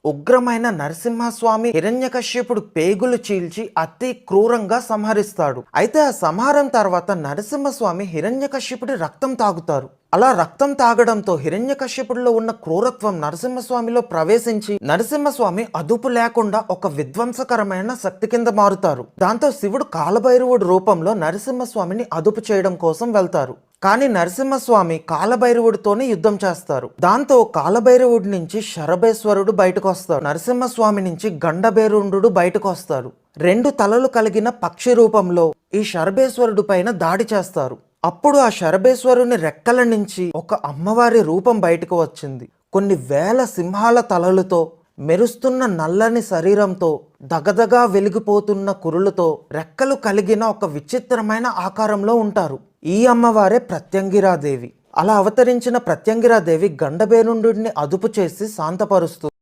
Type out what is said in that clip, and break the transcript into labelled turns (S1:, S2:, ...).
S1: ఉగ్రమైన నరసింహస్వామి హిరణ్యకశ్యపుడు పేగులు చీల్చి అతి క్రూరంగా సంహరిస్తాడు. అయితే ఆ సంహారం తర్వాత నరసింహస్వామి హిరణ్యకశ్యపుడి రక్తం తాగుతారు. అలా రక్తం తాగడంతో హిరణ్యకశ్యపుడిలో ఉన్న క్రూరత్వం నరసింహస్వామిలో ప్రవేశించి నరసింహస్వామి అదుపు లేకుండా ఒక విధ్వంసకరమైన శక్తి కింద మారుతారు. దాంతో శివుడు కాలభైరవుడి రూపంలో నరసింహస్వామిని అదుపు చేయడం కోసం వెళ్తారు. కానీ నరసింహస్వామి కాలభైరవుడితోనే యుద్ధం చేస్తారు. దాంతో కాలభైరవుడి నుంచి శరభేశ్వరుడు బయటకు వస్తారు. నరసింహస్వామి నుంచి గండభేరుండు బయటకు వస్తారు. 2 తలలు కలిగిన పక్షి రూపంలో ఈ శరభేశ్వరుడు పైన దాడి చేస్తారు. అప్పుడు ఆ శరభేశ్వరుని రెక్కల నుంచి ఒక అమ్మవారి రూపం బయటకు వచ్చింది. కొన్ని వేల సింహాల తలలతో, మెరుస్తున్న నల్లని శరీరంతో, దగదగా వెలిగిపోతున్న కురులతో, రెక్కలు కలిగిన ఒక విచిత్రమైన ఆకారంలో ఉంటారు. ఈ అమ్మవారే ప్రత్యంగిరాదేవి. అలా అవతరించిన ప్రత్యంగిరాదేవి గండభేరుండుని అదుపు చేసి శాంతపరుస్తుంది.